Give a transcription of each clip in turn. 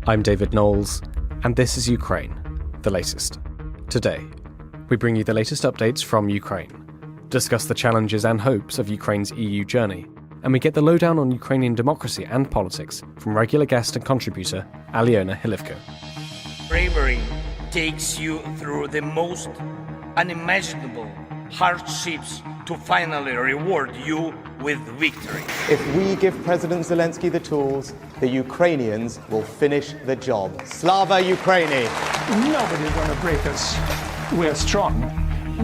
I'm David Knowles, and this is Ukraine, the latest. Today, we bring you the latest updates from Ukraine, discuss the challenges and hopes of Ukraine's EU journey, and we get the lowdown on Ukrainian democracy and politics from regular guest and contributor Aliona Hilivko. Bravery takes you through the most unimaginable hardships to finally reward you with victory. If we give President Zelensky the tools, the Ukrainians will finish the job. Slava Ukraini! Nobody's gonna break us. We're strong.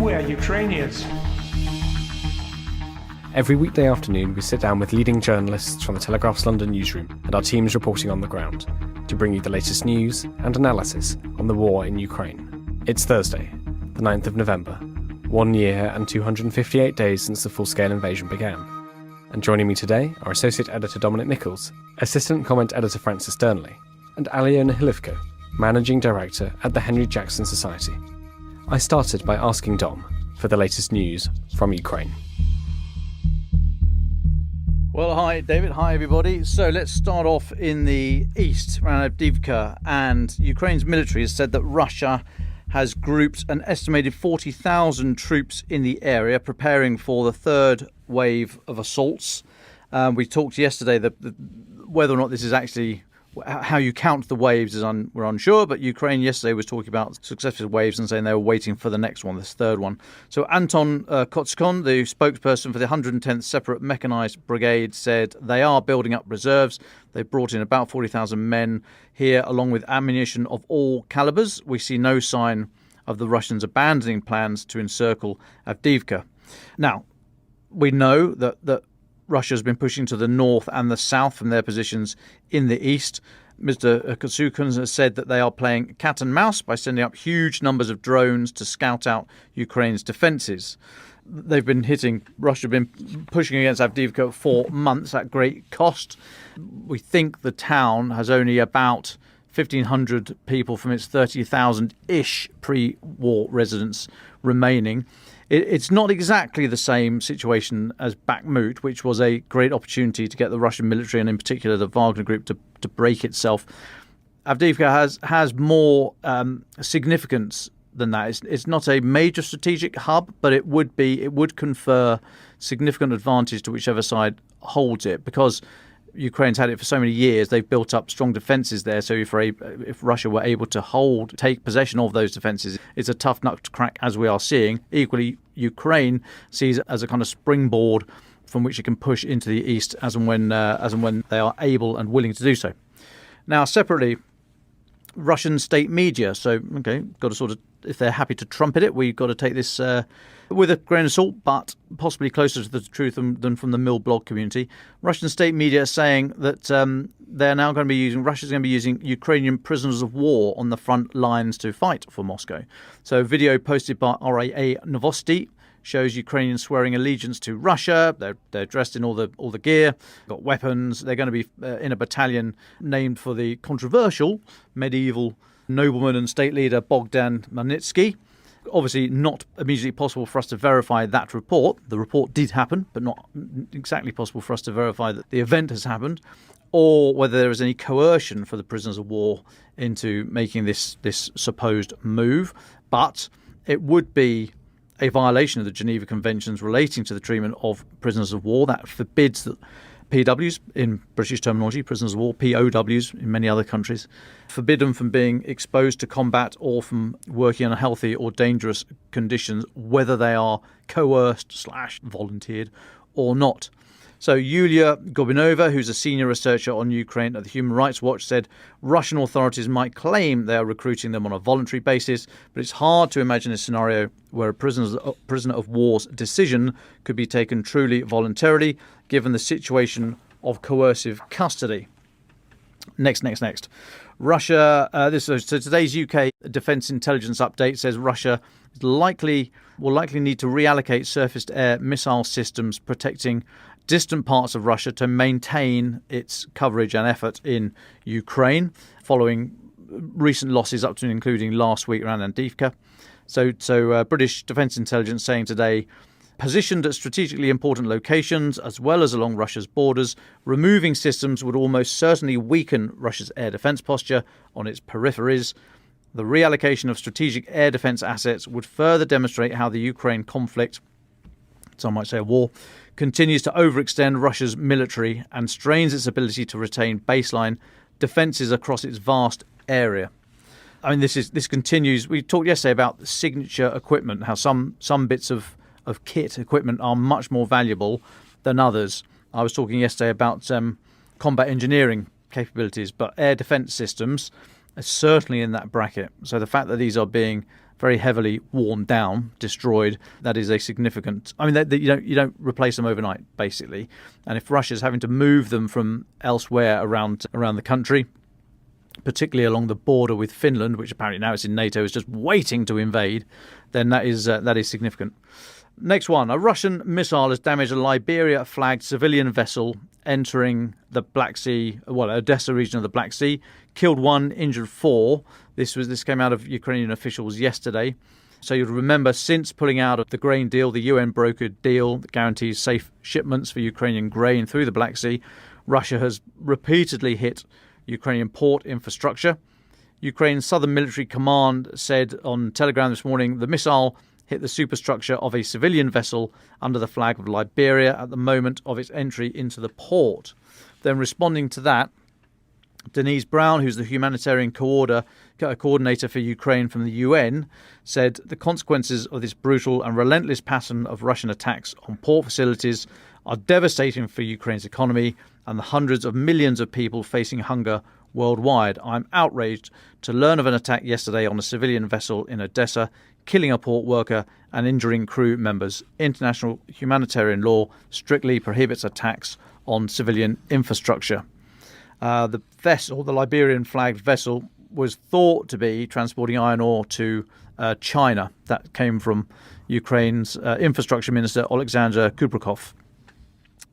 We're Ukrainians. Every weekday afternoon, we sit down with leading journalists from the Telegraph's London newsroom and our teams reporting on the ground to bring you the latest news and analysis on the war in Ukraine. It's Thursday, the 9th of November, 1 year and 258 days since the full-scale invasion began. And joining me today are Associate Editor Dominic Nichols, Assistant Comment Editor Francis Durnley, and Aliona Hilivko, Managing Director at the Henry Jackson Society. I started by asking Dom for the latest news from Ukraine. Well, hi David, hi everybody. So let's start off in the east around Avdiivka, and Ukraine's military has said that Russia has grouped an estimated 40,000 troops in the area, preparing for the third wave of assaults. We talked yesterday that whether or not this is actually how you count the waves we're unsure, but Ukraine yesterday was talking about successive waves and saying they were waiting for the next one, this third one. So Anton Kotskon, the spokesperson for the 110th Separate Mechanized Brigade, said they are building up reserves. They've brought in about 40,000 men here, along with ammunition of all calibers. We see no sign of the Russians abandoning plans to encircle Avdiivka. Now, we know that Russia has been pushing to the north and the south from their positions in the east. Mr. Kotskon has said that they are playing cat and mouse by sending up huge numbers of drones to scout out Ukraine's defences. They've been Russia have been pushing against Avdiivka for months at great cost. We think the town has only about 1,500 people from its 30,000-ish pre-war residents remaining. It's not exactly the same situation as Bakhmut, which was a great opportunity to get the Russian military, and in particular the Wagner Group, to break itself. Avdiivka has more significance than that. It's not a major strategic hub, but it would confer significant advantage to whichever side holds it, because Ukraine's had it for so many years. They've built up strong defences there. So if Russia were able to take possession of those defences, it's a tough nut to crack, as we are seeing. Equally, Ukraine sees it as a kind of springboard from which it can push into the east as and when they are able and willing to do so. Now, separately, Russian state media. So, got to sort of, if they're happy to trumpet it, we've got to take this with a grain of salt, but possibly closer to the truth than from the Mill blog community. Russian state media are saying that Russia's going to be using Ukrainian prisoners of war on the front lines to fight for Moscow. So a video posted by RIA Novosti shows Ukrainians swearing allegiance to Russia. They're dressed in all the gear, got weapons. They're going to be in a battalion named for the controversial medieval nobleman and state leader Bogdan Magnitsky. Obviously not immediately possible for us to verify that report. The report did happen, but not exactly possible for us to verify that the event has happened, or whether there is any coercion for the prisoners of war into making this supposed move. But it would be a violation of the Geneva Conventions relating to the treatment of prisoners of war that forbids that PWs, in British terminology, prisoners of war, POWs in many other countries, forbidden from being exposed to combat or from working in unhealthy or dangerous conditions, whether they are coerced / volunteered or not. So Yulia Gobinova, who's a senior researcher on Ukraine at the Human Rights Watch, said Russian authorities might claim they are recruiting them on a voluntary basis, but it's hard to imagine a scenario where a prisoner of war's decision could be taken truly voluntarily, given the situation of coercive custody. Next. Russia, so today's UK Defence Intelligence update says Russia will likely need to reallocate surface-to-air missile systems protecting distant parts of Russia to maintain its coverage and effort in Ukraine, following recent losses up to and including last week around Avdiivka. So British Defence Intelligence saying today positioned at strategically important locations as well as along Russia's borders. Removing systems would almost certainly weaken Russia's air defence posture on its peripheries. The reallocation of strategic air defence assets would further demonstrate how the Ukraine conflict, some might say a war, continues to overextend Russia's military and strains its ability to retain baseline defences across its vast area. I mean, this continues. We talked yesterday about the signature equipment, how some bits of kit equipment are much more valuable than others. I was talking yesterday about combat engineering capabilities, but air defence systems are certainly in that bracket. So the fact that these are being very heavily worn down, destroyed, that is a significant. I mean, you don't replace them overnight, basically. And if Russia's having to move them from elsewhere around the country, particularly along the border with Finland, which apparently now it's in NATO, is just waiting to invade, then that is significant. Next one, a Russian missile has damaged a Liberia-flagged civilian vessel entering the Black Sea, Odessa region of the Black Sea, killed 1, injured 4. This came out of Ukrainian officials yesterday. So you'll remember, since pulling out of the grain deal, the UN-brokered deal that guarantees safe shipments for Ukrainian grain through the Black Sea, Russia has repeatedly hit Ukrainian port infrastructure. Ukraine's Southern Military Command said on Telegram this morning the missile hit the superstructure of a civilian vessel under the flag of Liberia at the moment of its entry into the port. Then responding to that, Denise Brown, who's the humanitarian coordinator for Ukraine from the UN, said the consequences of this brutal and relentless pattern of Russian attacks on port facilities are devastating for Ukraine's economy and the hundreds of millions of people facing hunger worldwide. I'm outraged to learn of an attack yesterday on a civilian vessel in Odessa, killing a port worker and injuring crew members. International humanitarian law strictly prohibits attacks on civilian infrastructure. The vessel, the Liberian-flagged vessel, was thought to be transporting iron ore to China. That came from Ukraine's infrastructure minister, Alexander Kubrikov.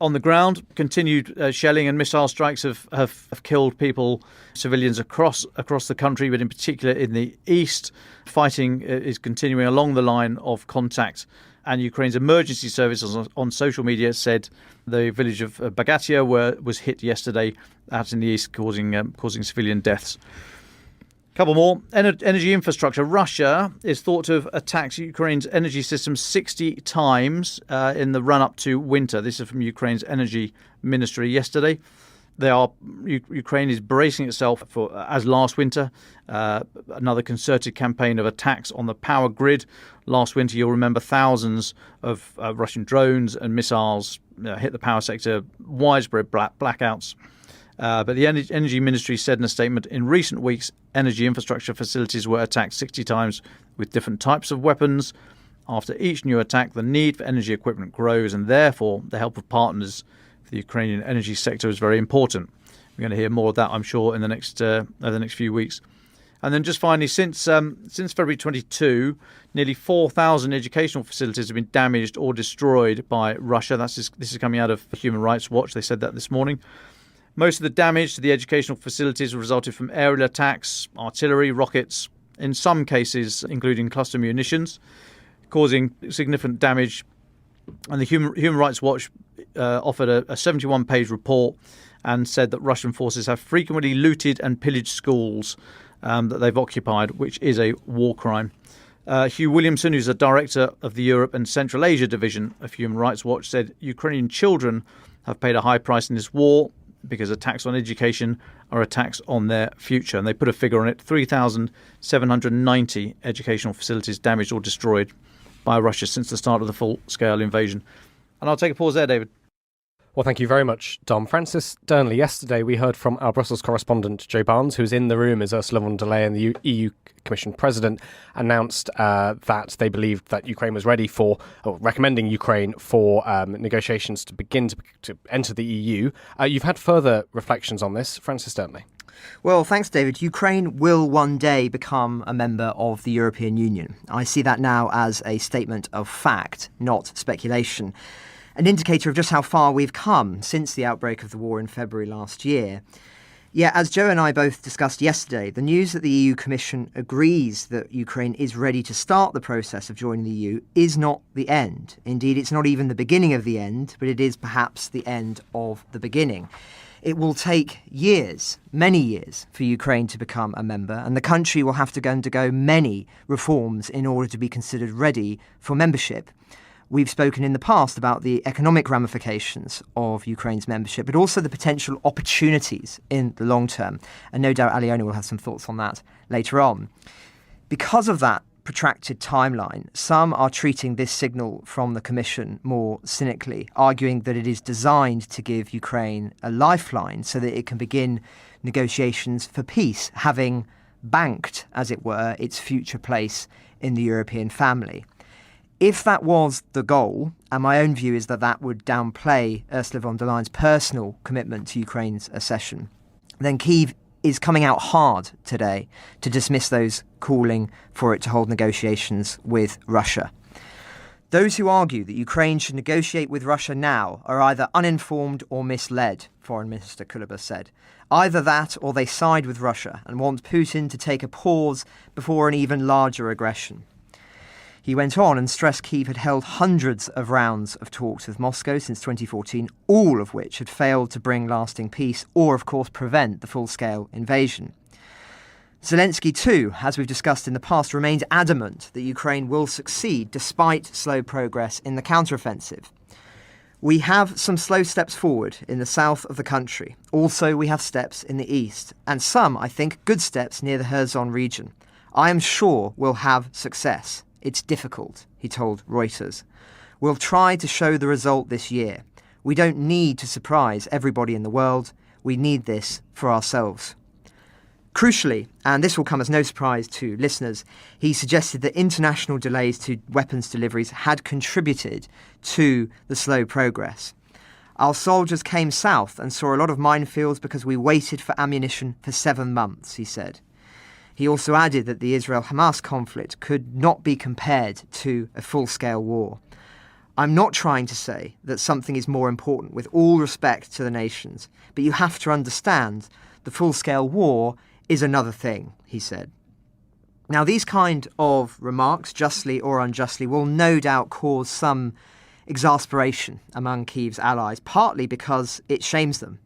On the ground, continued shelling and missile strikes have killed people, civilians across the country, but in particular in the east. Fighting is continuing along the line of contact. And Ukraine's emergency service on social media said the village of Bagatia was hit yesterday out in the east, causing civilian deaths. Couple more. Energy infrastructure. Russia is thought to have attacked Ukraine's energy system 60 times in the run-up to winter. This is from Ukraine's energy ministry yesterday. Ukraine is bracing itself for, as last winter, another concerted campaign of attacks on the power grid. Last winter, you'll remember, thousands of Russian drones and missiles hit the power sector, widespread blackouts. But the Energy Ministry said in a statement, in recent weeks, energy infrastructure facilities were attacked 60 times with different types of weapons. After each new attack, the need for energy equipment grows, and therefore the help of partners for the Ukrainian energy sector is very important. We're going to hear more of that, I'm sure, in the next over the next few weeks. And then just finally, since February 22, nearly 4,000 educational facilities have been damaged or destroyed by Russia. This is coming out of Human Rights Watch. They said that this morning. Most of the damage to the educational facilities resulted from aerial attacks, artillery, rockets, in some cases including cluster munitions, causing significant damage. And the Human Rights Watch offered a 71-page report and said that Russian forces have frequently looted and pillaged schools that they've occupied, which is a war crime. Hugh Williamson, who's the director of the Europe and Central Asia division of Human Rights Watch, said Ukrainian children have paid a high price in this war because attacks on education are attacks on their future. And they put a figure on it, 3,790 educational facilities damaged or destroyed by Russia since the start of the full-scale invasion. And I'll take a pause there, David. Well, thank you very much, Dom. Francis Durnley, yesterday we heard from our Brussels correspondent, Joe Barnes, who was in the room as Ursula von der Leyen, the EU Commission President, announced that they believed that Ukraine was ready for, or recommending Ukraine for negotiations to begin to enter the EU. You've had further reflections on this. Francis Durnley. Well, thanks, David. Ukraine will one day become a member of the European Union. I see that now as a statement of fact, not speculation. An indicator of just how far we've come since the outbreak of the war in February last year. Yeah, as Joe and I both discussed yesterday, the news that the EU Commission agrees that Ukraine is ready to start the process of joining the EU is not the end. Indeed, it's not even the beginning of the end, but it is perhaps the end of the beginning. It will take years, many years, for Ukraine to become a member, and the country will have to undergo many reforms in order to be considered ready for membership. We've spoken in the past about the economic ramifications of Ukraine's membership, but also the potential opportunities in the long term. And no doubt Aliona will have some thoughts on that later on. Because of that protracted timeline, some are treating this signal from the Commission more cynically, arguing that it is designed to give Ukraine a lifeline so that it can begin negotiations for peace, having banked, as it were, its future place in the European family. If that was the goal, and my own view is that that would downplay Ursula von der Leyen's personal commitment to Ukraine's accession, then Kyiv is coming out hard today to dismiss those calling for it to hold negotiations with Russia. Those who argue that Ukraine should negotiate with Russia now are either uninformed or misled, Foreign Minister Kuleba said. Either that or they side with Russia and want Putin to take a pause before an even larger aggression. He went on and stressed Kyiv had held hundreds of rounds of talks with Moscow since 2014, all of which had failed to bring lasting peace or, of course, prevent the full-scale invasion. Zelensky, too, as we've discussed in the past, remained adamant that Ukraine will succeed despite slow progress in the counteroffensive. We have some slow steps forward in the south of the country. Also, we have steps in the east, and some, I think, good steps near the Kherson region. I am sure we'll have success. It's difficult, he told Reuters. We'll try to show the result this year. We don't need to surprise everybody in the world. We need this for ourselves. Crucially, and this will come as no surprise to listeners, he suggested that international delays to weapons deliveries had contributed to the slow progress. Our soldiers came south and saw a lot of minefields because we waited for ammunition for 7 months, he said. He also added that the Israel-Hamas conflict could not be compared to a full-scale war. I'm not trying to say that something is more important, with all respect to the nations, but you have to understand the full-scale war is another thing, he said. Now, these kind of remarks, justly or unjustly, will no doubt cause some exasperation among Kyiv's allies, partly because it shames them.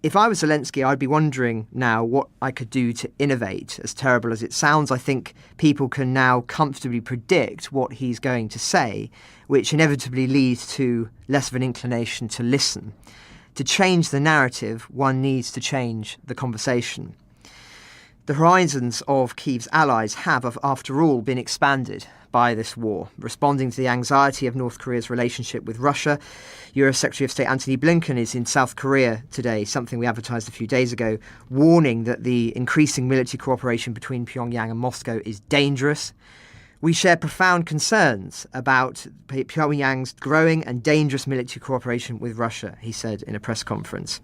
If I was Zelensky, I'd be wondering now what I could do to innovate. As terrible as it sounds, I think people can now comfortably predict what he's going to say, which inevitably leads to less of an inclination to listen. To change the narrative, one needs to change the conversation. The horizons of Kyiv's allies have, after all, been expanded by this war. Responding to the anxiety of North Korea's relationship with Russia, US Secretary of State Antony Blinken is in South Korea today, something we advertised a few days ago, warning that the increasing military cooperation between Pyongyang and Moscow is dangerous. We share profound concerns about Pyongyang's growing and dangerous military cooperation with Russia, he said in a press conference.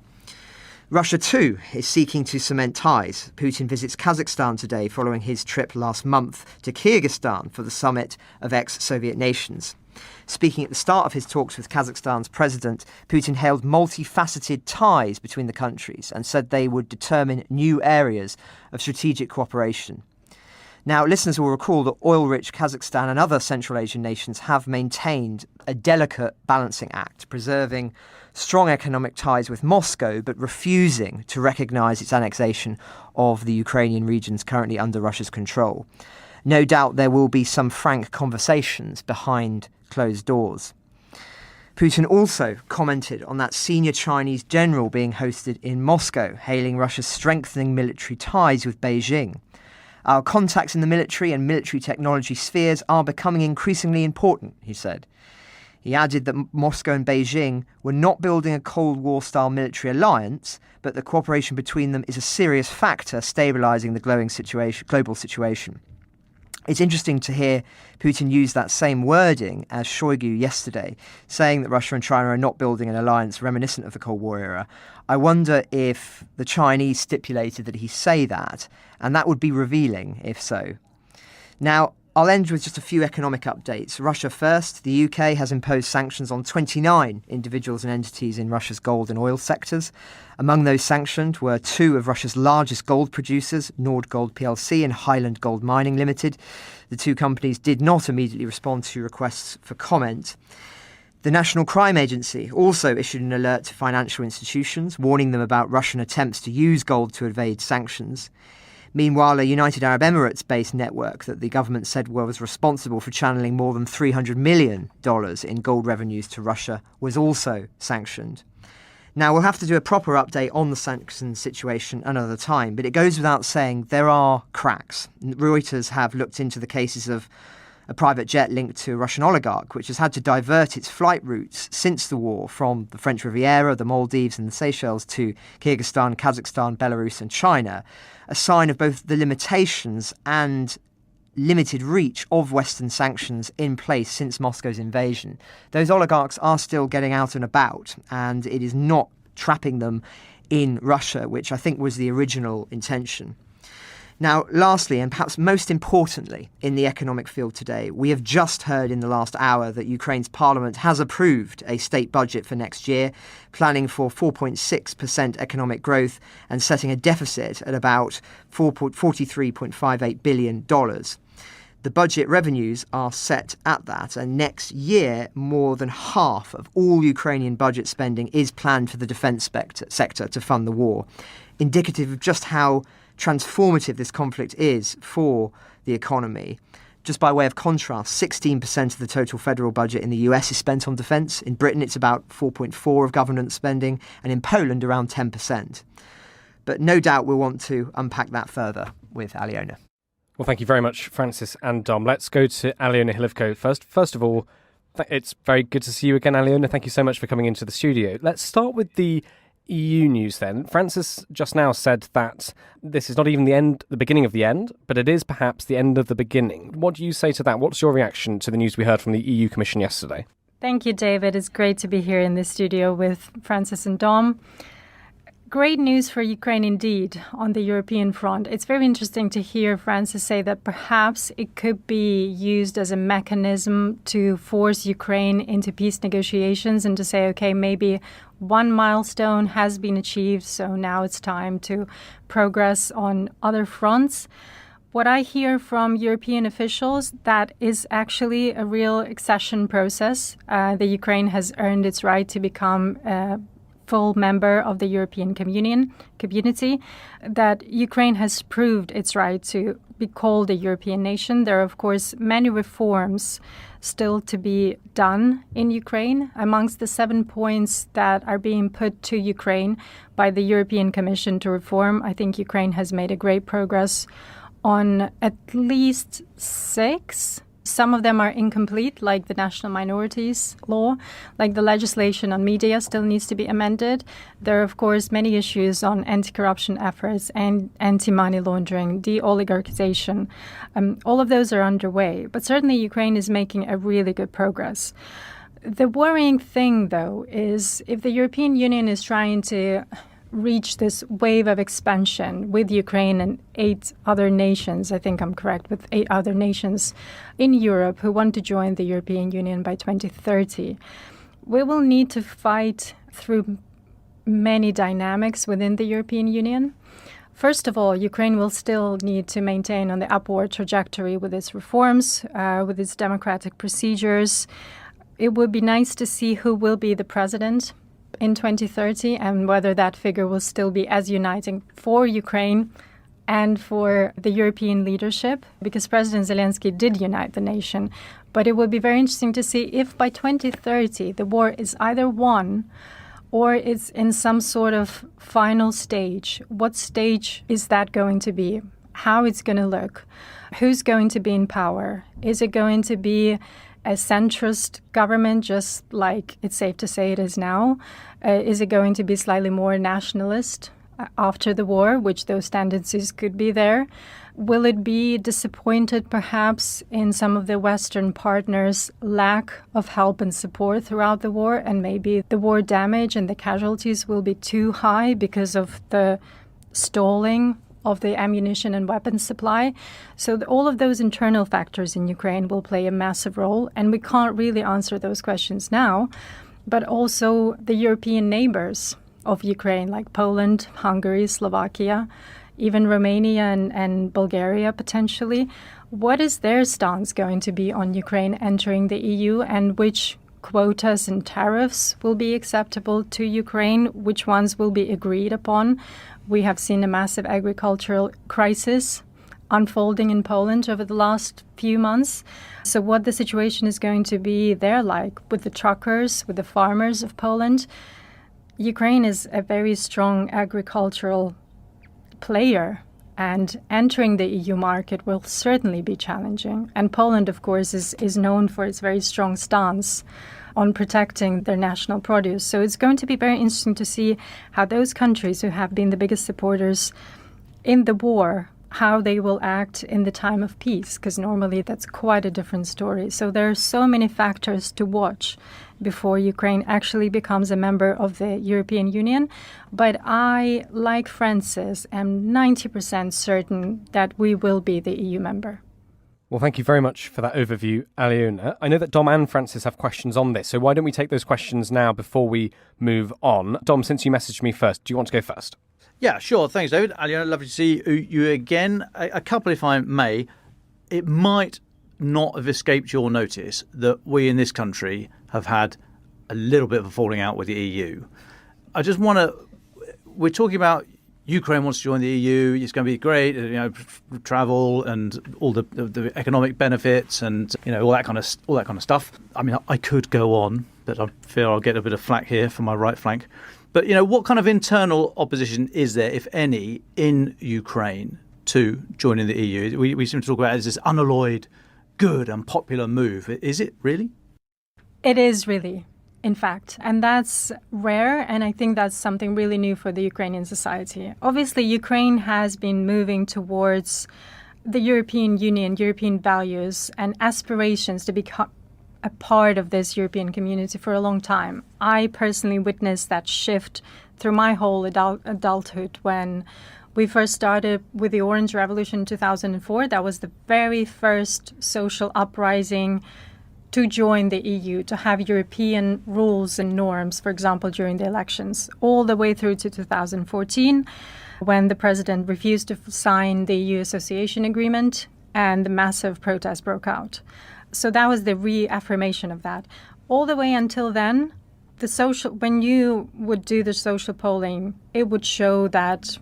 Russia, too, is seeking to cement ties. Putin visits Kazakhstan today following his trip last month to Kyrgyzstan for the summit of ex-Soviet nations. Speaking at the start of his talks with Kazakhstan's president, Putin hailed multifaceted ties between the countries and said they would determine new areas of strategic cooperation. Now, listeners will recall that oil-rich Kazakhstan and other Central Asian nations have maintained a delicate balancing act, preserving strong economic ties with Moscow, but refusing to recognise its annexation of the Ukrainian regions currently under Russia's control. No doubt there will be some frank conversations behind closed doors. Putin also commented on that senior Chinese general being hosted in Moscow, hailing Russia's strengthening military ties with Beijing. Our contacts in the military and military technology spheres are becoming increasingly important, he said. He added that Moscow and Beijing were not building a Cold War-style military alliance, but that cooperation between them is a serious factor stabilising the global situation. It's interesting to hear Putin use that same wording as Shoigu yesterday, saying that Russia and China are not building an alliance reminiscent of the Cold War era. I wonder if the Chinese stipulated that he say that, and that would be revealing if so. Now, I'll end with just a few economic updates. Russia first. The UK has imposed sanctions on 29 individuals and entities in Russia's gold and oil sectors. Among those sanctioned were two of Russia's largest gold producers, Nord Gold plc and Highland Gold Mining Limited. The two companies did not immediately respond to requests for comment. The National Crime Agency also issued an alert to financial institutions, warning them about Russian attempts to use gold to evade sanctions. Meanwhile, a United Arab Emirates-based network that the government said was responsible for channeling more than $300 million in gold revenues to Russia was also sanctioned. Now, we'll have to do a proper update on the sanctions situation another time, but it goes without saying there are cracks. Reuters have looked into the cases of a private jet linked to a Russian oligarch, which has had to divert its flight routes since the war from the French Riviera, the Maldives and the Seychelles to Kyrgyzstan, Kazakhstan, Belarus and China, a sign of both the limitations and limited reach of Western sanctions in place since Moscow's invasion. Those oligarchs are still getting out and about, and it is not trapping them in Russia, which I think was the original intention. Now, lastly, and perhaps most importantly in the economic field today, we have just heard in the last hour that Ukraine's parliament has approved a state budget for next year, planning for 4.6% economic growth and setting a deficit at about $43.58 billion. The budget revenues are set at that, and next year more than half of all Ukrainian budget spending is planned for the defence sector to fund the war, indicative of just how transformative this conflict is for the economy. Just by way of contrast, 16% of the total federal budget in the US is spent on defence. In Britain, it's about 4.4% of government spending, and in Poland, around 10%. But no doubt we'll want to unpack that further with Aliona. Well, thank you very much, Francis and Dom. Let's go to Aliona Hilivko first. First of all, it's very good to see you again, Aliona. Thank you so much for coming into the studio. Let's start with the EU news then. Francis just now said that this is not even the beginning of the end, but it is perhaps the end of the beginning. What do you say to that? What's your reaction to the news we heard from the EU Commission yesterday? Thank you, David. It's great to be here in the studio with Francis and Dom. Great news for Ukraine indeed on the European front. It's very interesting to hear Francis say that perhaps it could be used as a mechanism to force Ukraine into peace negotiations and to say, okay, maybe one milestone has been achieved, so now it's time to progress on other fronts. What I hear from European officials, that is actually a real accession process. The Ukraine has earned its right to become a full member of the European community, that Ukraine has proved its right to be called a European nation. There are, of course, many reforms still to be done in Ukraine. Amongst the 7 points that are being put to Ukraine by the European Commission to reform, I think Ukraine has made a great progress on at least 6. Some of them are incomplete, like the national minorities law, like the legislation on media still needs to be amended. There are, of course, many issues on anti-corruption efforts and anti-money laundering, de-oligarchization. All of those are underway, but certainly Ukraine is making a really good progress. The worrying thing, though, is if the European Union is trying to reach this wave of expansion with Ukraine and 8 other nations, I think I'm correct, with 8 other nations in Europe who want to join the European Union by 2030. We will need to fight through many dynamics within the European Union. First of all, Ukraine will still need to maintain on the upward trajectory with its reforms, with its democratic procedures. It would be nice to see who will be the president in 2030 and whether that figure will still be as uniting for Ukraine and for the European leadership, because President Zelensky did unite the nation. But it would be very interesting to see if by 2030 the war is either won or it's in some sort of final stage. What stage is that going to be? How it's going to look? Who's going to be in power? Is it going to be a centrist government, just like it's safe to say it is now? Is it going to be slightly more nationalist after the war, which those tendencies could be there? Will it be disappointed perhaps in some of the Western partners' lack of help and support throughout the war, and maybe the war damage and the casualties will be too high because of the stalling of the ammunition and weapons supply. So all of those internal factors in Ukraine will play a massive role, and we can't really answer those questions now. But also the European neighbors of Ukraine, like Poland, Hungary, Slovakia, even Romania and Bulgaria potentially. What is their stance going to be on Ukraine entering the EU, and which quotas and tariffs will be acceptable to Ukraine? Which ones will be agreed upon? We have seen a massive agricultural crisis unfolding in Poland over the last few months. So what the situation is going to be there like with the truckers, with the farmers of Poland. Ukraine is a very strong agricultural player, and entering the EU market will certainly be challenging. And Poland, of course, is known for its very strong stance on protecting their national produce. So it's going to be very interesting to see how those countries who have been the biggest supporters in the war, how they will act in the time of peace, because normally that's quite a different story. So there are so many factors to watch before Ukraine actually becomes a member of the European Union. But I, like Francis, am 90% certain that we will be the EU member. Well, thank you very much for that overview, Aliona. I know that Dom and Francis have questions on this, so why don't we take those questions now before we move on? Dom, since you messaged me first, do you want to go first? Yeah, sure. Thanks, David. Aliona, lovely to see you again. A couple, if I may. It might not have escaped your notice that we in this country have had a little bit of a falling out with the EU. I just want to... We're talking about Ukraine wants to join the EU. It's going to be great, travel and all the economic benefits and all that kind of stuff. I mean, I could go on, but I fear I'll get a bit of flack here from my right flank. But, what kind of internal opposition is there, if any, in Ukraine to joining the EU? We seem to talk about it as this unalloyed, good and popular move. Is it really? It is really, in fact. And that's rare. And I think that's something really new for the Ukrainian society. Obviously, Ukraine has been moving towards the European Union, European values and aspirations to become a part of this European community for a long time. I personally witnessed that shift through my whole adulthood when we first started with the Orange Revolution in 2004. That was the very first social uprising to join the EU, to have European rules and norms, for example, during the elections, all the way through to 2014, when the president refused to sign the EU association agreement and the massive protest broke out. So that was the reaffirmation of that. All the way until then, when you would do the social polling, it would show that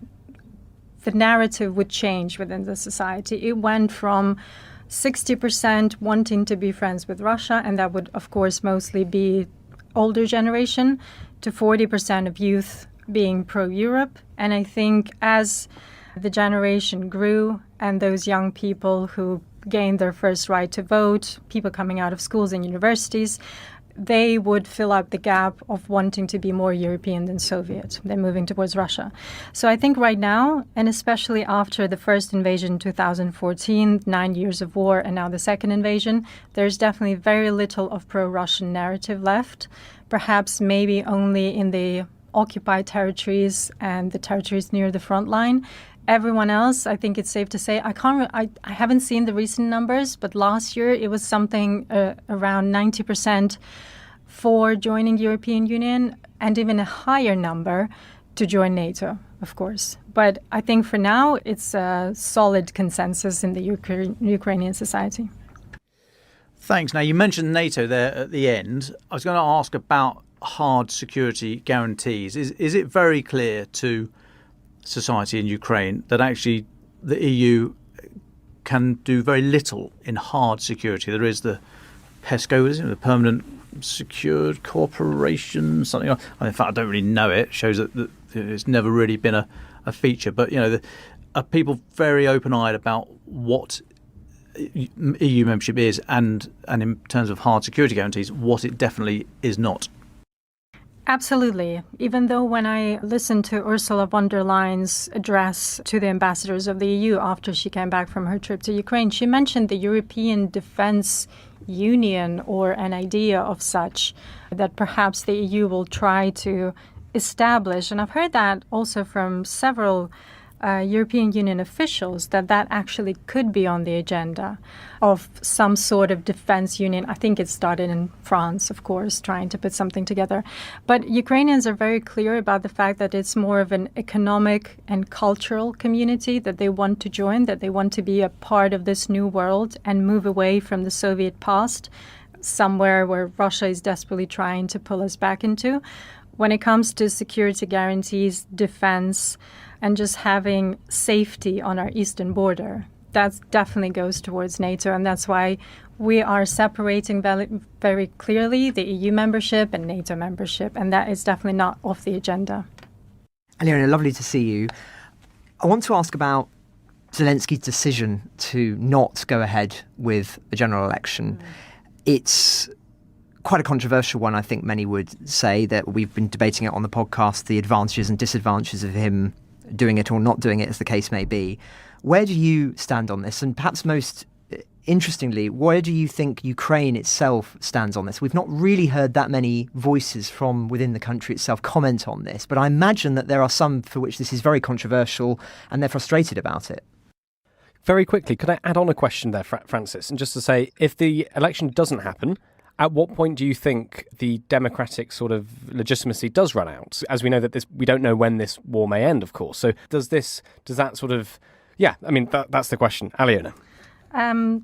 the narrative would change within the society. It went from 60% wanting to be friends with Russia, and that would, of course, mostly be older generation, to 40% of youth being pro-Europe. And I think as the generation grew and those young people who gained their first right to vote, people coming out of schools and universities, they would fill up the gap of wanting to be more European than Soviet. They're moving towards Russia. So I think right now, and especially after the first invasion in 2014, 9 years of war, and now the second invasion, there's definitely very little of pro-Russian narrative left. Perhaps maybe only in the occupied territories and the territories near the front line. Everyone else, I think it's safe to say, I haven't seen the recent numbers, but last year it was something around 90% for joining European Union, and even a higher number to join NATO, of course. But I think for now it's a solid consensus in the Ukrainian society. Thanks. Now, you mentioned NATO there at the end. I was going to ask about hard security guarantees. Is it very clear to society in Ukraine that actually the EU can do very little in hard security? There is the PESCO, isn't it? The Permanent Secured Cooperation, something like that. In fact, I don't really know it. It shows that it's never really been a feature. But, are people very open-eyed about what EU membership is and in terms of hard security guarantees, what it definitely is not? Absolutely. Even though when I listened to Ursula von der Leyen's address to the ambassadors of the EU after she came back from her trip to Ukraine, she mentioned the European Defence Union, or an idea of such, that perhaps the EU will try to establish. And I've heard that also from several European Union officials that actually could be on the agenda of some sort of defense union. I think it started in France, of course, trying to put something together. But Ukrainians are very clear about the fact that it's more of an economic and cultural community that they want to join, that they want to be a part of this new world and move away from the Soviet past, somewhere where Russia is desperately trying to pull us back into. When it comes to security guarantees, defense, and just having safety on our eastern border, that definitely goes towards NATO. And that's why we are separating very clearly the EU membership and NATO membership. And that is definitely not off the agenda. Aliona, lovely to see you. I want to ask about Zelensky's decision to not go ahead with a general election. It's quite a controversial one, I think many would say, that we've been debating it on the podcast, the advantages and disadvantages of him doing it or not doing it, as the case may be. Where do you stand on this? And perhaps most interestingly, where do you think Ukraine itself stands on this? We've not really heard that many voices from within the country itself comment on this, but I imagine that there are some for which this is very controversial and they're frustrated about it. Very quickly, could I add on a question there, Francis? And just to say, if the election doesn't happen, at what point do you think the democratic sort of legitimacy does run out? As we know that we don't know when this war may end, of course. So does that sort of, that's the question. Aliona.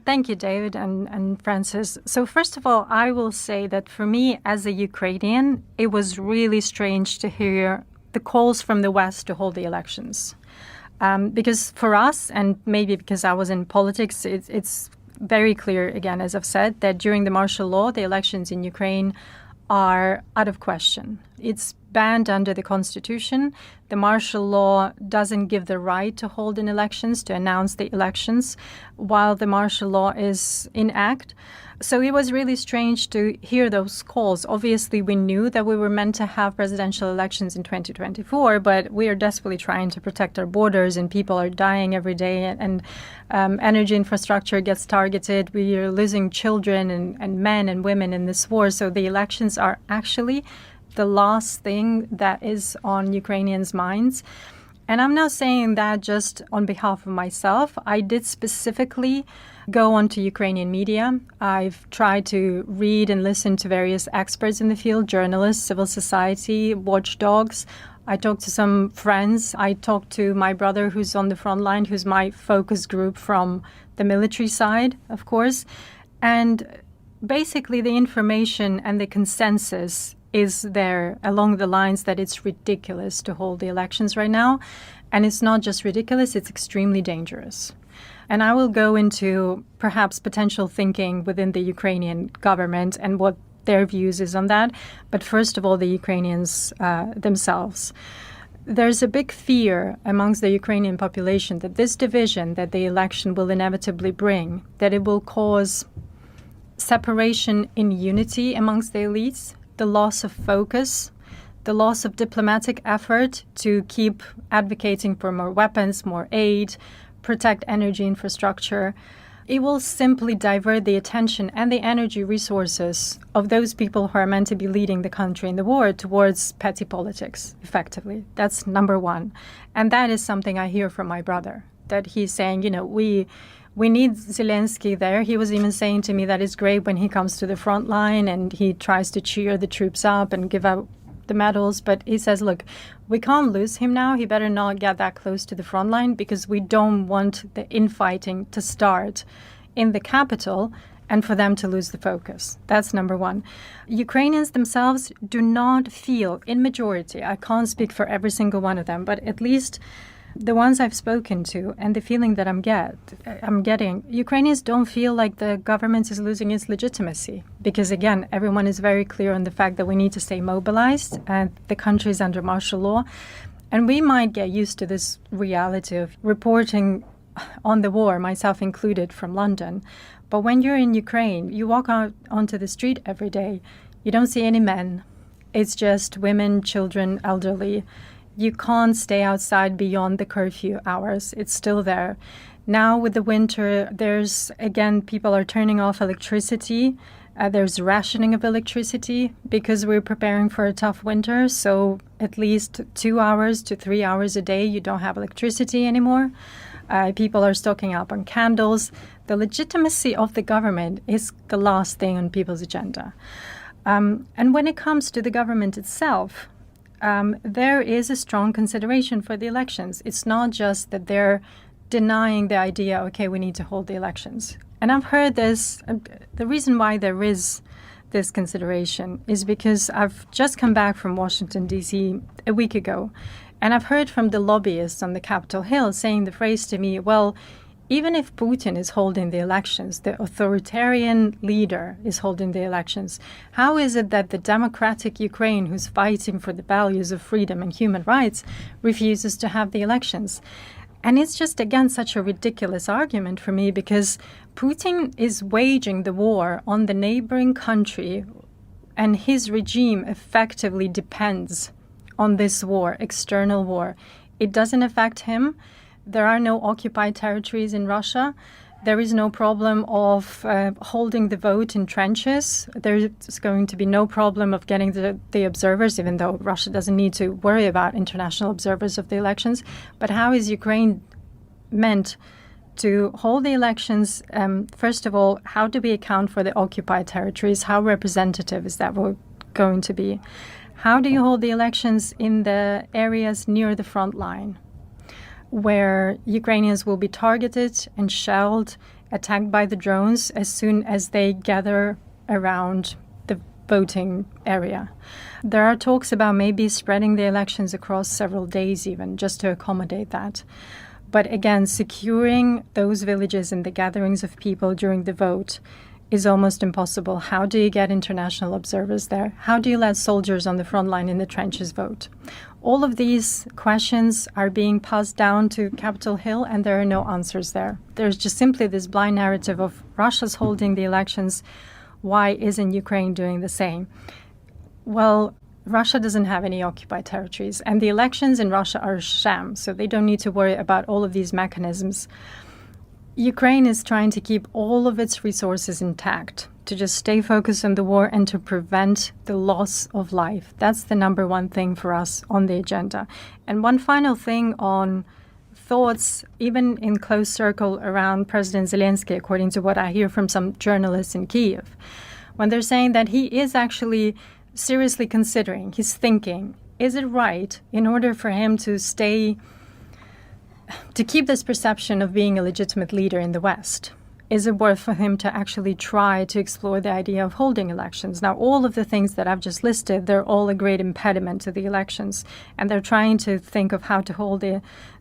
Thank you, David and Francis. So first of all, I will say that for me as a Ukrainian, it was really strange to hear the calls from the West to hold the elections. Because for us, and maybe because I was in politics, it's very clear, again, as I've said, that during the martial law, the elections in Ukraine are out of question. It's banned under the constitution. The martial law doesn't give the right to hold in elections, to announce the elections, while the martial law is in act. So it was really strange to hear those calls. Obviously, we knew that we were meant to have presidential elections in 2024, but we are desperately trying to protect our borders, and people are dying every day, and energy infrastructure gets targeted. We are losing children and men and women in this war. So the elections are actually the last thing that is on Ukrainians' minds. And I'm not saying that just on behalf of myself. I did specifically go onto Ukrainian media. I've tried to read and listen to various experts in the field, journalists, civil society, watchdogs. I talked to some friends. I talked to my brother who's on the front line, who's my focus group from the military side, of course. And basically the information and the consensus is there along the lines that it's ridiculous to hold the elections right now. And it's not just ridiculous, it's extremely dangerous. And I will go into perhaps potential thinking within the Ukrainian government and what their views is on that. But first of all, the Ukrainians themselves. There's a big fear amongst the Ukrainian population that this division that the election will inevitably bring, that it will cause separation in unity amongst the elites, the loss of focus, the loss of diplomatic effort to keep advocating for more weapons, more aid, protect energy infrastructure. It will simply divert the attention and the energy resources of those people who are meant to be leading the country in the war towards petty politics, effectively. That's number one. And that is something I hear from my brother, that he's saying, we need Zelensky there. He was even saying to me that it's great when he comes to the front line and he tries to cheer the troops up and give out the medals. But he says, look, we can't lose him now. He better not get that close to the front line because we don't want the infighting to start in the capital and for them to lose the focus. That's number one. Ukrainians themselves do not feel, in majority, I can't speak for every single one of them, but at least the ones I've spoken to and the feeling that I'm getting, Ukrainians don't feel like the government is losing its legitimacy. Because again, everyone is very clear on the fact that we need to stay mobilized and the country is under martial law. And we might get used to this reality of reporting on the war, myself included, from London. But when you're in Ukraine, you walk out onto the street every day, you don't see any men. It's just women, children, elderly. You can't stay outside beyond the curfew hours. It's still there. Now with the winter, people are turning off electricity. There's rationing of electricity because we're preparing for a tough winter. So at least 2 hours to 3 hours a day. You don't have electricity anymore. People are stocking up on candles. The legitimacy of the government is the last thing on people's agenda. And when it comes to the government itself, there is a strong consideration for the elections. It's not just that they're denying the idea, okay, we need to hold the elections. And I've heard this, the reason why there is this consideration is because I've just come back from Washington, D.C. a week ago, and I've heard from the lobbyists on the Capitol Hill saying the phrase to me, well, even if Putin is holding the elections, the authoritarian leader is holding the elections, how is it that the democratic Ukraine, who's fighting for the values of freedom and human rights, refuses to have the elections? And it's just, again, such a ridiculous argument for me, because Putin is waging the war on the neighboring country, and his regime effectively depends on this war, external war. It doesn't affect him. There are no occupied territories in Russia. There is no problem of holding the vote in trenches. There's going to be no problem of getting the observers, even though Russia doesn't need to worry about international observers of the elections. But how is Ukraine meant to hold the elections? First of all, how do we account for the occupied territories? How representative is that going to be? How do you hold the elections in the areas near the front line, where Ukrainians will be targeted and shelled, attacked by the drones as soon as they gather around the voting area? There are talks about maybe spreading the elections across several days even, just to accommodate that. But again, securing those villages and the gatherings of people during the vote is almost impossible. How do you get international observers there? How do you let soldiers on the front line in the trenches vote? All of these questions are being passed down to Capitol Hill, and there are no answers there. There's just simply this blind narrative of Russia's holding the elections. Why isn't Ukraine doing the same? Well, Russia doesn't have any occupied territories, and the elections in Russia are a sham, so they don't need to worry about all of these mechanisms. Ukraine is trying to keep all of its resources intact, to just stay focused on the war and to prevent the loss of life. That's the number one thing for us on the agenda. And one final thing on thoughts, even in close circle around President Zelensky, according to what I hear from some journalists in Kyiv, when they're saying that he is actually seriously considering, he's thinking, is it right, in order for him to keep this perception of being a legitimate leader in the West, is it worth for him to actually try to explore the idea of holding elections? Now, all of the things that I've just listed, they're all a great impediment to the elections, and they're trying to think of how to hold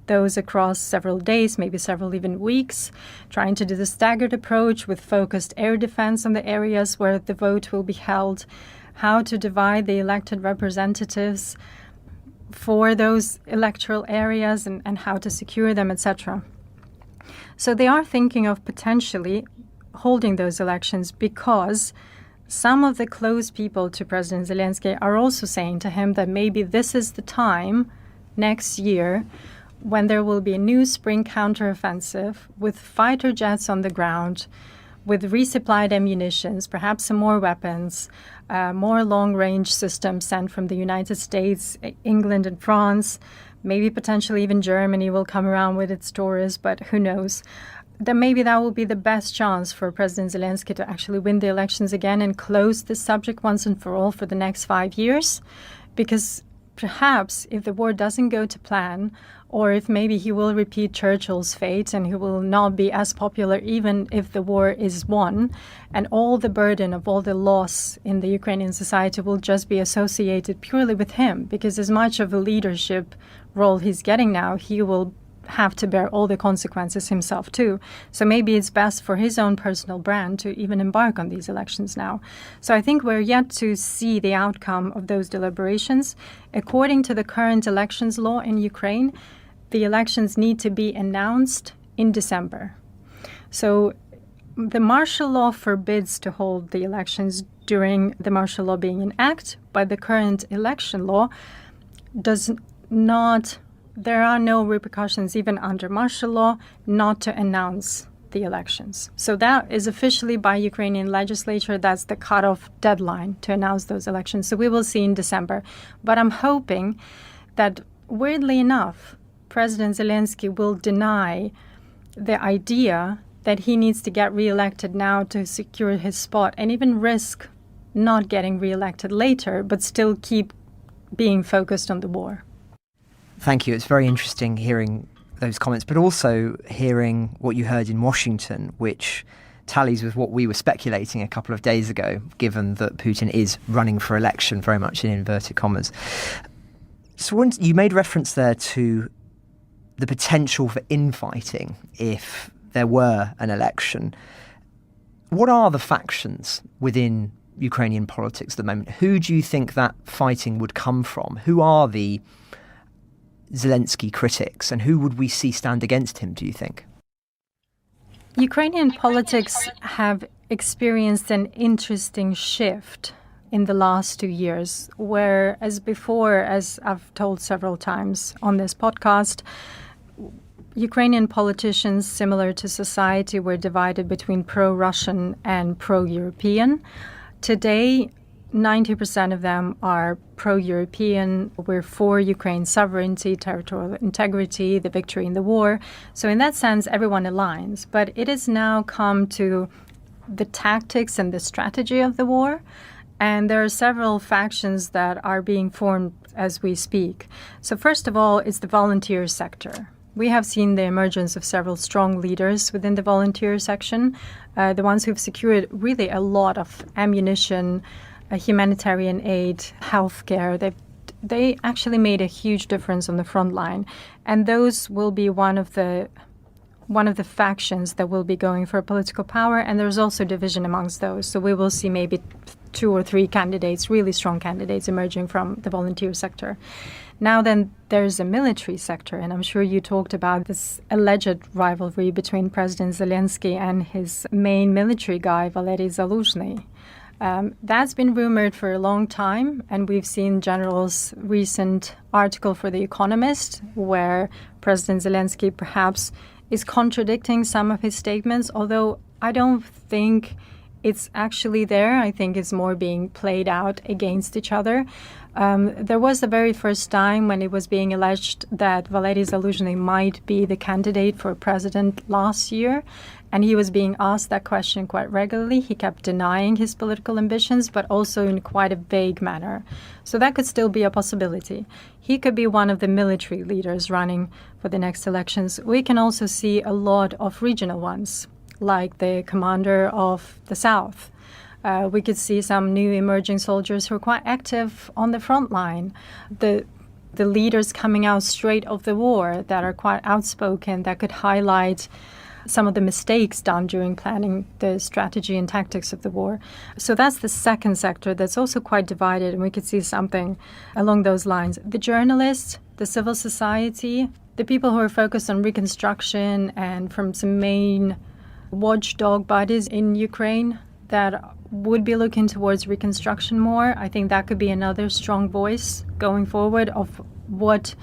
those across several days, maybe several even weeks, trying to do the staggered approach with focused air defense on the areas where the vote will be held, how to divide the elected representatives for those electoral areas and how to secure them, etc. So they are thinking of potentially holding those elections because some of the close people to President Zelensky are also saying to him that maybe this is the time next year when there will be a new spring counteroffensive with fighter jets on the ground, with resupplied ammunitions, perhaps some more weapons, more long-range systems sent from the United States, England and France, maybe potentially even Germany will come around with its tourists, but who knows. Then maybe that will be the best chance for President Zelensky to actually win the elections again and close this subject once and for all for the next 5 years. Because perhaps if the war doesn't go to plan, or if maybe he will repeat Churchill's fate and he will not be as popular even if the war is won, and all the burden of all the loss in the Ukrainian society will just be associated purely with him, because as much of a leadership role he's getting now, he will have to bear all the consequences himself too. So maybe it's best for his own personal brand to even embark on these elections now. So I think we're yet to see the outcome of those deliberations. According to the current elections law in Ukraine, the elections need to be announced in December. So the martial law forbids to hold the elections during the martial law being in act, but the current election law does not, there are no repercussions even under martial law not to announce the elections. So that is officially by Ukrainian legislature. That's the cutoff deadline to announce those elections. So we will see in December. But I'm hoping that, weirdly enough, President Zelensky will deny the idea that he needs to get re-elected now to secure his spot, and even risk not getting re-elected later, but still keep being focused on the war. Thank you. It's very interesting hearing those comments, but also hearing what you heard in Washington, which tallies with what we were speculating a couple of days ago, given that Putin is running for election, very much in inverted commas. So once you made reference there to the potential for infighting if there were an election. What are the factions within Ukrainian politics at the moment? Who do you think that fighting would come from? Who are the Zelensky critics, and who would we see stand against him, do you think? Ukrainian politics have experienced an interesting shift in the last 2 years, whereas before, as I've told several times on this podcast, Ukrainian politicians, similar to society, were divided between pro-Russian and pro-European. Today, 90% of them are pro-European. We're for Ukraine's sovereignty, territorial integrity, the victory in the war. So in that sense, everyone aligns. But it has now come to the tactics and the strategy of the war. And there are several factions that are being formed as we speak. So first of all, it's the volunteer sector. We have seen the emergence of several strong leaders within the volunteer section, the ones who've secured really a lot of ammunition, humanitarian aid, healthcare. They actually made a huge difference on the front line, and those will be one of the factions that will be going for political power. And there's also division amongst those. So we will see maybe 2 or 3 candidates, really strong candidates, emerging from the volunteer sector. Now then, there's a military sector, and I'm sure you talked about this alleged rivalry between President Zelensky and his main military guy, Valery Zaluzhny. That's been rumored for a long time, and we've seen General's recent article for The Economist, where President Zelensky perhaps is contradicting some of his statements, although I don't think it's actually there. I think it's more being played out against each other. There was the very first time when it was being alleged that Valery Zaluzhny might be the candidate for president last year, and he was being asked that question quite regularly. He kept denying his political ambitions, but also in quite a vague manner. So that could still be a possibility. He could be one of the military leaders running for the next elections. We can also see a lot of regional ones, like the commander of the South. We could see some new emerging soldiers who are quite active on the front line. The leaders coming out straight of the war that are quite outspoken, that could highlight some of the mistakes done during planning the strategy and tactics of the war. So that's the second sector that's also quite divided, and we could see something along those lines. The journalists, the civil society, the people who are focused on reconstruction, and from some main watchdog bodies in Ukraine that would be looking towards reconstruction more. I think that could be another strong voice going forward of what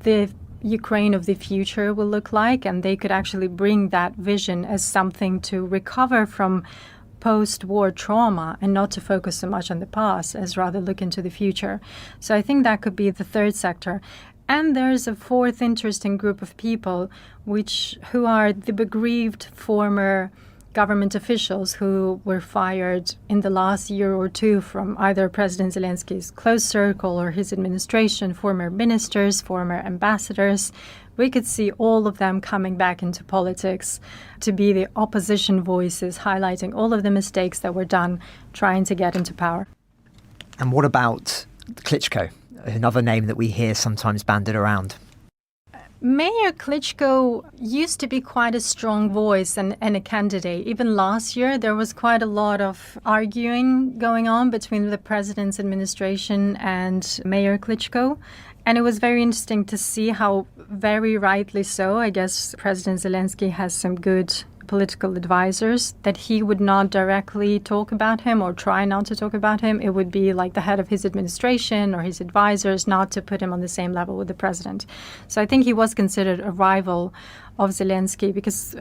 the Ukraine of the future will look like, and they could actually bring that vision as something to recover from post-war trauma and not to focus so much on the past, as rather look into the future. So I think that could be the third sector. And there's a fourth interesting group of people who are the bereaved former government officials who were fired in the last year or two from either President Zelensky's close circle or his administration, former ministers, former ambassadors. We could see all of them coming back into politics to be the opposition voices, highlighting all of the mistakes that were done trying to get into power. And what about Klitschko, another name that we hear sometimes bandied around? Mayor Klitschko used to be quite a strong voice and a candidate. Even last year, there was quite a lot of arguing going on between the president's administration and Mayor Klitschko. And it was very interesting to see how, very rightly so, I guess President Zelensky has some good political advisors, that he would not directly talk about him or try not to talk about him. It would be like the head of his administration or his advisors, not to put him on the same level with the president. So I think he was considered a rival of Zelensky because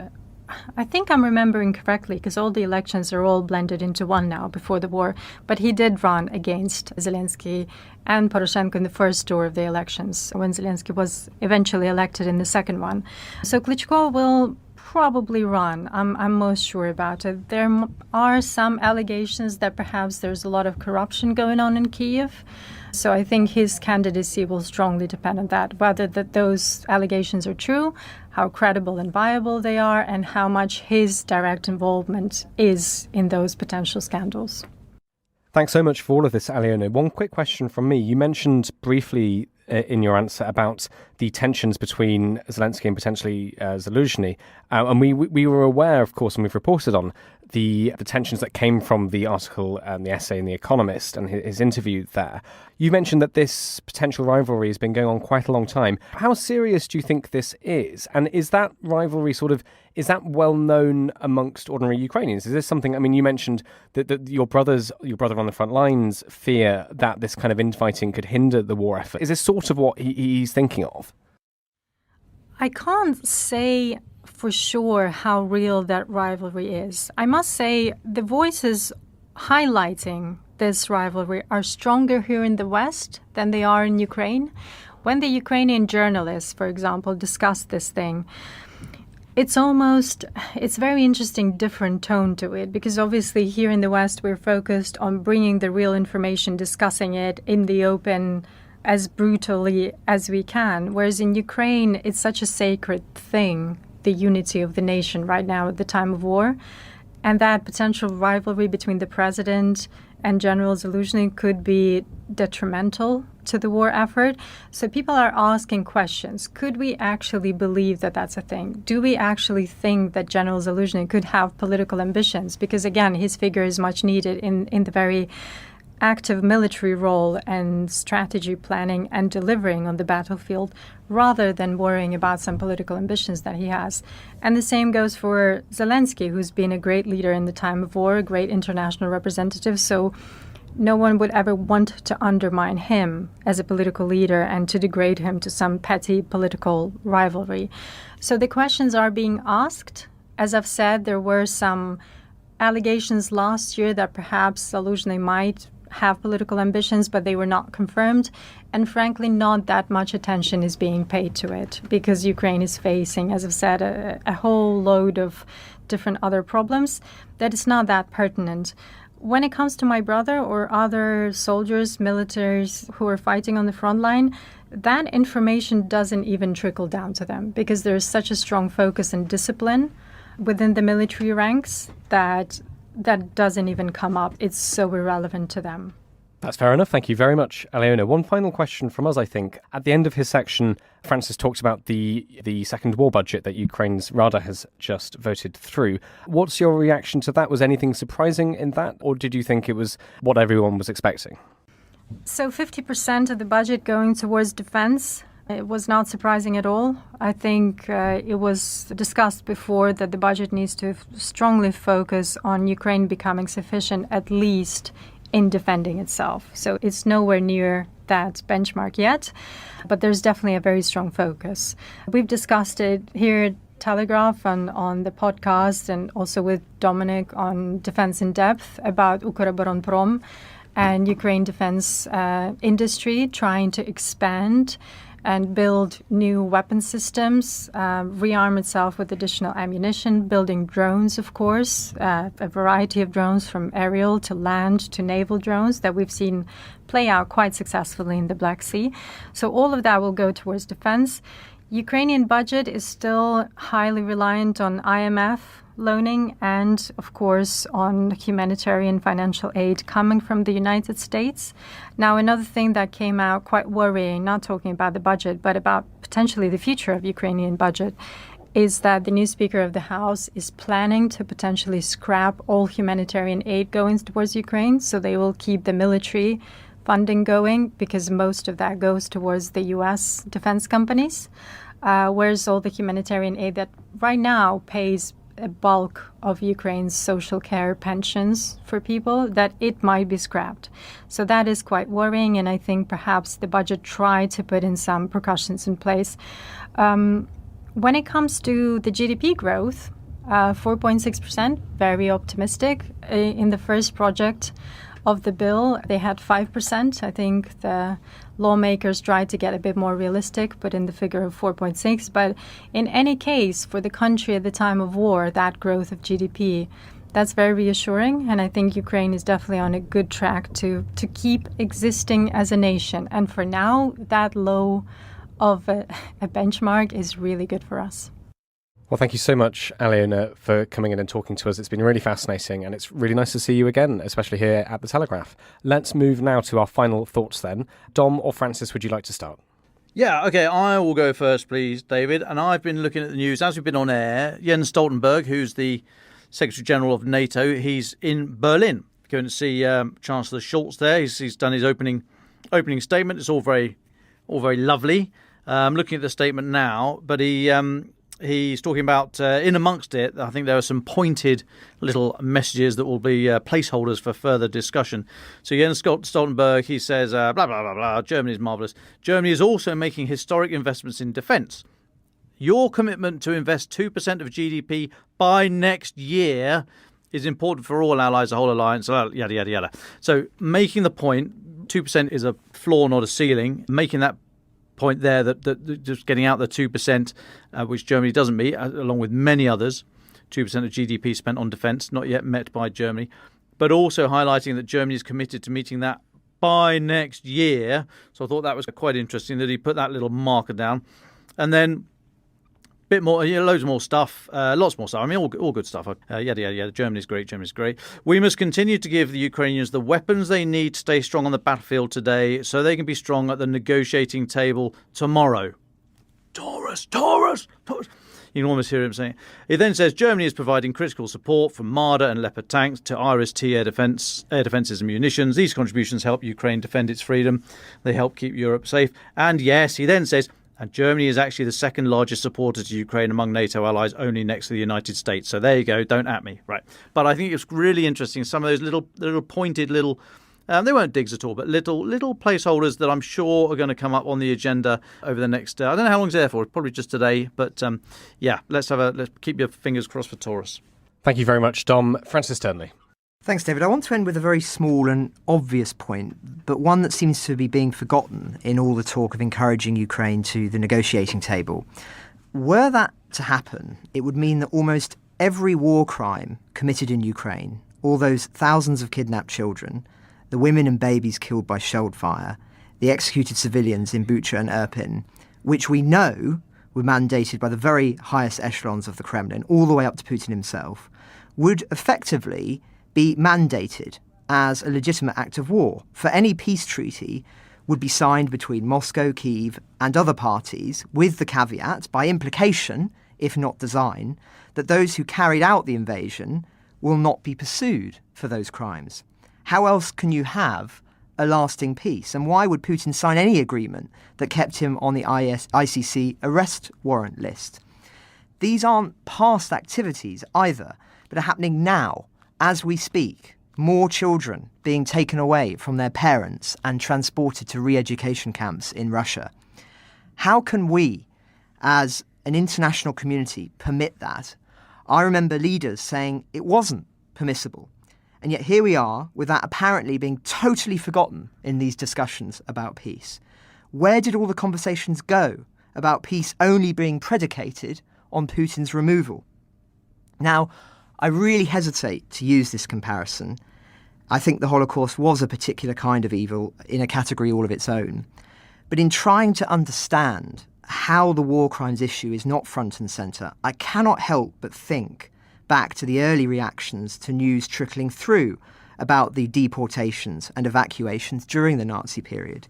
I think I'm remembering correctly, because all the elections are all blended into one now before the war, but he did run against Zelensky and Poroshenko in the first tour of the elections, when Zelensky was eventually elected in the second one. So Klitschko will probably run. I'm most sure about it. There are some allegations that perhaps there's a lot of corruption going on in Kiev. So I think his candidacy will strongly depend on that, whether those allegations are true, how credible and viable they are, and how much his direct involvement is in those potential scandals. Thanks so much for all of this, Aliona. One quick question from me. You mentioned briefly in your answer about the tensions between Zelensky and potentially Zaluzhny. And we were aware, of course, and we've reported on the tensions that came from the article and the essay in The Economist and his interview there. You mentioned that this potential rivalry has been going on quite a long time. How serious do you think this is? And is that rivalry is that well known amongst ordinary Ukrainians? Is this something, I mean, you mentioned that your brother on the front lines fear that this kind of infighting could hinder the war effort. Is this sort of what he's thinking of? I can't say for sure how real that rivalry is. I must say the voices highlighting this rivalry are stronger here in the West than they are in Ukraine. When the Ukrainian journalists, for example, discuss this thing, it's very interesting, different tone to it, because obviously here in the West we're focused on bringing the real information, discussing it in the open as brutally as we can, whereas in Ukraine it's such a sacred thing, the unity of the nation right now at the time of war, and that potential rivalry between the president and General Zaluzhny could be detrimental to the war effort. So people are asking questions. Could we actually believe that that's a thing? Do we actually think that General Zaluzhny could have political ambitions? Because again, his figure is much needed in the very active military role and strategy planning and delivering on the battlefield, rather than worrying about some political ambitions that he has. And the same goes for Zelensky, who's been a great leader in the time of war, a great international representative. So no one would ever want to undermine him as a political leader and to degrade him to some petty political rivalry. So the questions are being asked. As I've said, there were some allegations last year that perhaps Zaluzhny might have political ambitions, but they were not confirmed. And frankly, not that much attention is being paid to it, because Ukraine is facing, as I've said, a whole load of different other problems that is not that pertinent. When it comes to my brother or other soldiers, militaries who are fighting on the front line, that information doesn't even trickle down to them, because there's such a strong focus and discipline within the military ranks that doesn't even come up. It's so irrelevant to them. That's fair enough. Thank you very much, Aliona. One final question from us, I think. At the end of his section, Francis talked about the second war budget that Ukraine's Rada has just voted through. What's your reaction to that? Was anything surprising in that, or did you think it was what everyone was expecting? So 50% of the budget going towards defense, it was not surprising at all. I think it was discussed before that the budget needs to strongly focus on Ukraine becoming sufficient, at least in defending itself. So it's nowhere near that benchmark yet, but there's definitely a very strong focus. We've discussed it here at Telegraph and on the podcast, and also with Dominic on Defense in Depth about Ukroboronprom and Ukraine defense industry trying to expand and build new weapon systems, rearm itself with additional ammunition, building drones, of course, a variety of drones from aerial to land to naval drones that we've seen play out quite successfully in the Black Sea. So all of that will go towards defense. Ukrainian budget is still highly reliant on IMF loaning and, of course, on humanitarian financial aid coming from the United States. Now, another thing that came out quite worrying, not talking about the budget, but about potentially the future of Ukrainian budget, is that the new Speaker of the House is planning to potentially scrap all humanitarian aid going towards Ukraine. So they will keep the military funding going, because most of that goes towards the U.S. defense companies, whereas all the humanitarian aid that right now pays a bulk of Ukraine's social care pensions for people, that it might be scrapped. So that is quite worrying, and I think perhaps the budget tried to put in some precautions in place. When it comes to the GDP growth, 4.6%, very optimistic. In the first project of the bill, they had 5%. I think the lawmakers tried to get a bit more realistic, but in the figure of 4.6. But in any case, for the country at the time of war, that growth of GDP, that's very reassuring. And I think Ukraine is definitely on a good track to keep existing as a nation. And for now, that low of a benchmark is really good for us. Well, thank you so much, Aliona, for coming in and talking to us. It's been really fascinating, and it's really nice to see you again, especially here at the Telegraph. Let's move now to our final thoughts then. Dom or Francis, would you like to start? Yeah, OK, I will go first, please, David. And I've been looking at the news as we've been on air. Jens Stoltenberg, who's the Secretary General of NATO, he's in Berlin going to see Chancellor Scholz there. He's done his opening statement. It's all very lovely. I'm looking at the statement now, but he's talking about, in amongst it, I think there are some pointed little messages that will be placeholders for further discussion. So Jens Stoltenberg, he says, blah, blah, blah, blah, Germany is marvellous. Germany is also making historic investments in defence. Your commitment to invest 2% of GDP by next year is important for all allies, the whole alliance, yada, yada, yada. So making the point, 2% is a floor, not a ceiling, making that point there that just getting out the 2%, which Germany doesn't meet, along with many others, 2% of GDP spent on defence, not yet met by Germany, but also highlighting that Germany is committed to meeting that by next year. So I thought that was quite interesting that he put that little marker down. And then a bit more, loads more stuff, lots more stuff. I mean, all good stuff. Yada, yada, yada. Germany's great. We must continue to give the Ukrainians the weapons they need to stay strong on the battlefield today so they can be strong at the negotiating table tomorrow. Taurus. You can almost hear him saying it. He then says Germany is providing critical support from Marder and Leopard tanks to Iris-T air defences and munitions. These contributions help Ukraine defend its freedom. They help keep Europe safe. And yes, he then says, and Germany is actually the second largest supporter to Ukraine among NATO allies, only next to the United States. So there you go. Don't at me. Right. But I think it's really interesting. Some of those little pointed little, they weren't digs at all, but little placeholders that I'm sure are going to come up on the agenda over the next, I don't know how long it's there for, probably just today. But yeah, let's keep your fingers crossed for Taurus. Thank you very much, Dom. Francis Sternley. Thanks, David. I want to end with a very small and obvious point, but one that seems to be being forgotten in all the talk of encouraging Ukraine to the negotiating table. Were that to happen, it would mean that almost every war crime committed in Ukraine, all those thousands of kidnapped children, the women and babies killed by shelled fire, the executed civilians in Bucha and Irpin, which we know were mandated by the very highest echelons of the Kremlin, all the way up to Putin himself, would effectively be mandated as a legitimate act of war. For any peace treaty would be signed between Moscow, Kyiv and other parties with the caveat, by implication, if not design, that those who carried out the invasion will not be pursued for those crimes. How else can you have a lasting peace? And why would Putin sign any agreement that kept him on the ICC arrest warrant list? These aren't past activities either, but are happening now. As we speak, more children being taken away from their parents and transported to re-education camps in Russia. How can we, as an international community, permit that? I remember leaders saying it wasn't permissible. And yet here we are, with that apparently being totally forgotten in these discussions about peace. Where did all the conversations go about peace only being predicated on Putin's removal? Now, I really hesitate to use this comparison. I think the Holocaust was a particular kind of evil in a category all of its own. But in trying to understand how the war crimes issue is not front and centre, I cannot help but think back to the early reactions to news trickling through about the deportations and evacuations during the Nazi period.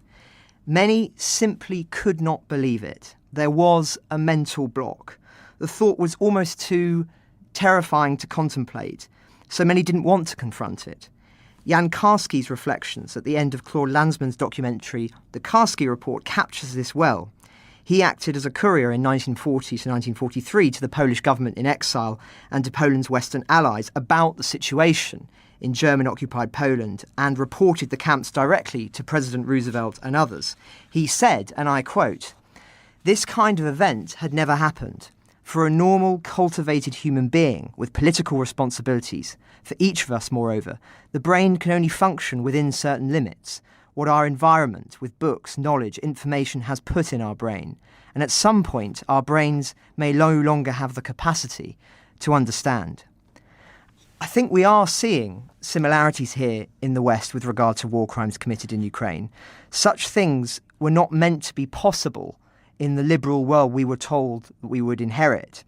Many simply could not believe it. There was a mental block. The thought was almost too terrifying to contemplate, so many didn't want to confront it. Jan Karski's reflections at the end of Claude Lanzmann's documentary The Karski Report captures this well. He acted as a courier in 1940 to 1943 to the Polish government in exile and to Poland's Western allies about the situation in German-occupied Poland and reported the camps directly to President Roosevelt and others. He said, and I quote, "This kind of event had never happened. For a normal, cultivated human being with political responsibilities, for each of us, moreover, the brain can only function within certain limits, what our environment, with books, knowledge, information has put in our brain. And at some point, our brains may no longer have the capacity to understand. I think we are seeing similarities here in the West with regard to war crimes committed in Ukraine. Such things were not meant to be possible in the liberal world we were told that we would inherit.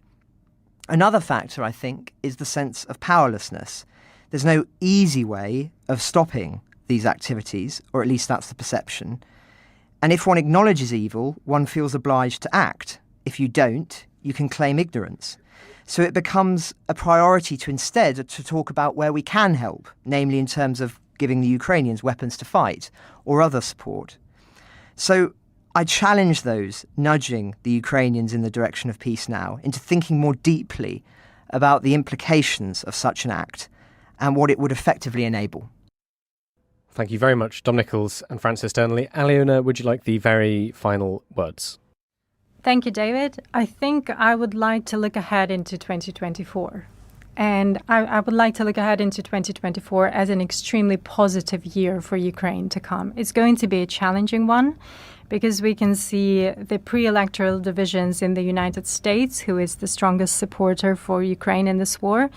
Another factor, I think, is the sense of powerlessness. There's no easy way of stopping these activities, or at least that's the perception. And if one acknowledges evil, one feels obliged to act. If you don't, you can claim ignorance. So it becomes a priority to instead to talk about where we can help, namely in terms of giving the Ukrainians weapons to fight or other support. So I challenge those nudging the Ukrainians in the direction of peace now into thinking more deeply about the implications of such an act and what it would effectively enable. Thank you very much, Dom Nichols and Francis Durnley. Aliona, would you like the very final words? Thank you, David. I think I would like to look ahead into 2024. And I would like to look ahead into 2024 as an extremely positive year for Ukraine to come. It's going to be a challenging one because we can see the pre-electoral divisions in the United States, who is the strongest supporter for Ukraine in this war.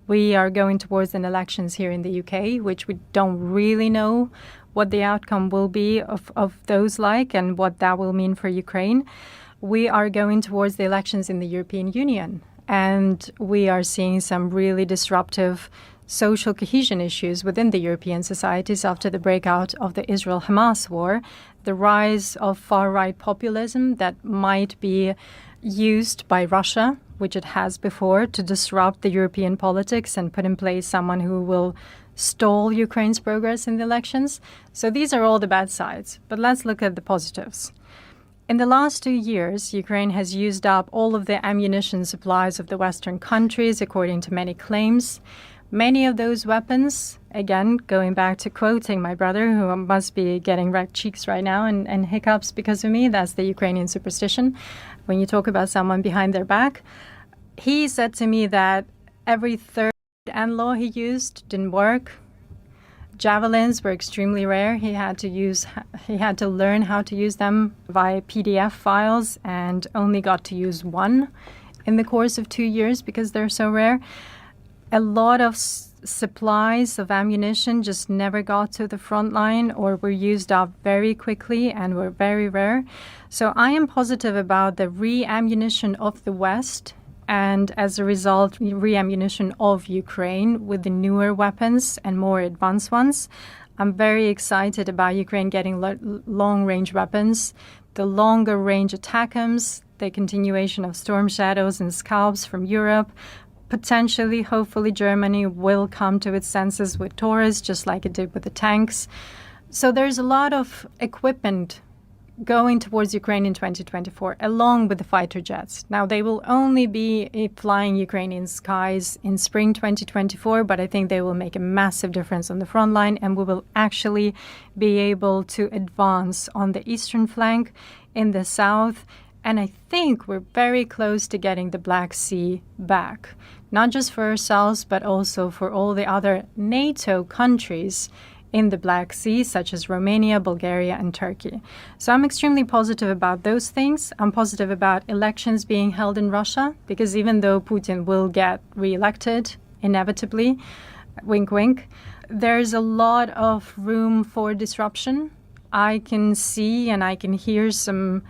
We are going towards an elections here in the UK, which we don't really know what the outcome will be of those like and what that will mean for Ukraine. We are going towards the elections in the European Union, and we are seeing some really disruptive social cohesion issues within the European societies after the breakout of the Israel-Hamas war, the rise of far-right populism that might be used by Russia, which it has before, to disrupt the European politics and put in place someone who will stall Ukraine's progress in the elections. So these are all the bad sides, but let's look at the positives. In the last 2 years, Ukraine has used up all of the ammunition supplies of the Western countries, according to many claims. Many of those weapons, again, going back to quoting my brother, who must be getting red cheeks right now and hiccups because of me, that's the Ukrainian superstition. When you talk about someone behind their back, he said to me that every third NLAW he used didn't work. Javelins were extremely rare. He had to learn how to use them via PDF files and only got to use one in the course of 2 years because they're so rare. A lot of supplies of ammunition just never got to the front line or were used up very quickly and were very rare. So I am positive about the re-ammunition of the West and as a result, re-ammunition of Ukraine with the newer weapons and more advanced ones. I'm very excited about Ukraine getting long-range weapons, the longer-range ATACMS, the continuation of Storm Shadows and Scalps from Europe. Potentially, hopefully, Germany will come to its senses with Taurus, just like it did with the tanks. So there's a lot of equipment going towards Ukraine in 2024, along with the fighter jets. Now, they will only be flying Ukrainian skies in spring 2024, but I think they will make a massive difference on the front line, and we will actually be able to advance on the eastern flank in the south. And I think we're very close to getting the Black Sea back, not just for ourselves, but also for all the other NATO countries in the Black Sea, such as Romania, Bulgaria, and Turkey. So I'm extremely positive about those things. I'm positive about elections being held in Russia, because even though Putin will get reelected, inevitably, wink, wink, there's a lot of room for disruption. I can see and I can hear some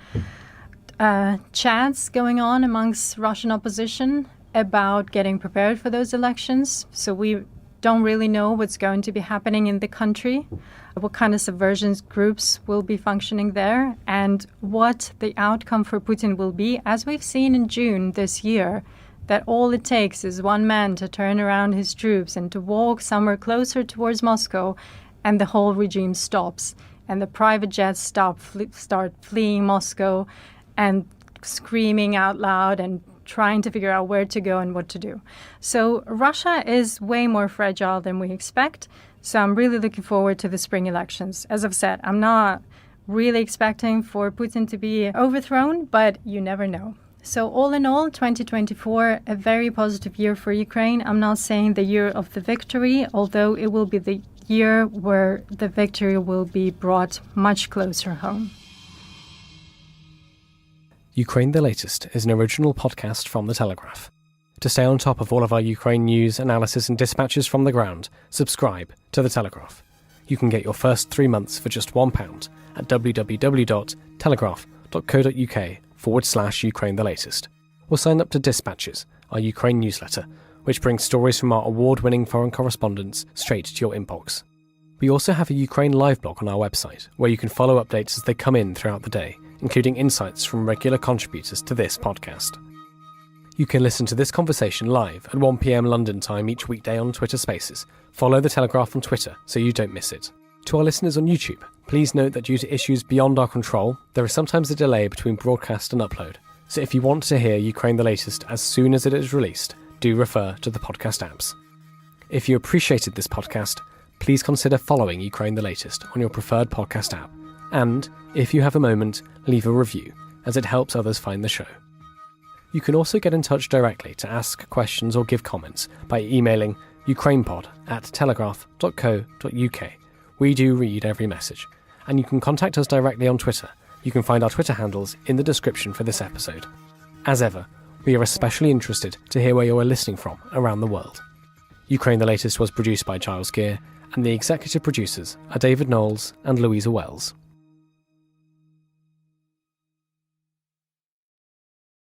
chats going on amongst Russian opposition about getting prepared for those elections. So we don't really know what's going to be happening in the country, what kind of subversion groups will be functioning there, and what the outcome for Putin will be. As we've seen in June this year, that all it takes is one man to turn around his troops and to walk somewhere closer towards Moscow, and the whole regime stops, and the private jets start fleeing Moscow and screaming out loud and trying to figure out where to go and what to do. So Russia is way more fragile than we expect. So I'm really looking forward to the spring elections. As I've said, I'm not really expecting for Putin to be overthrown, but you never know. So all in all, 2024, a very positive year for Ukraine. I'm not saying the year of the victory, although it will be the year where the victory will be brought much closer home. Ukraine the Latest is an original podcast from The Telegraph. To stay on top of all of our Ukraine news, analysis and dispatches from the ground, subscribe to The Telegraph. You can get your first 3 months for just £1 at www.telegraph.co.uk/Ukraine the Latest, or sign up to Dispatches, our Ukraine newsletter, which brings stories from our award-winning foreign correspondents straight to your inbox. We also have a Ukraine live blog on our website, where you can follow updates as they come in throughout the day, including insights from regular contributors to this podcast. You can listen to this conversation live at 1 p.m. London time each weekday on Twitter Spaces. Follow The Telegraph on Twitter so you don't miss it. To our listeners on YouTube, please note that due to issues beyond our control, there is sometimes a delay between broadcast and upload. So if you want to hear Ukraine the Latest as soon as it is released, do refer to the podcast apps. If you appreciated this podcast, please consider following Ukraine the Latest on your preferred podcast app. And, if you have a moment, leave a review, as it helps others find the show. You can also get in touch directly to ask questions or give comments by emailing ukrainepod@telegraph.co.uk. We do read every message, and you can contact us directly on Twitter. You can find our Twitter handles in the description for this episode. As ever, we are especially interested to hear where you are listening from around the world. Ukraine the Latest was produced by Giles Gear, and the executive producers are David Knowles and Louisa Wells.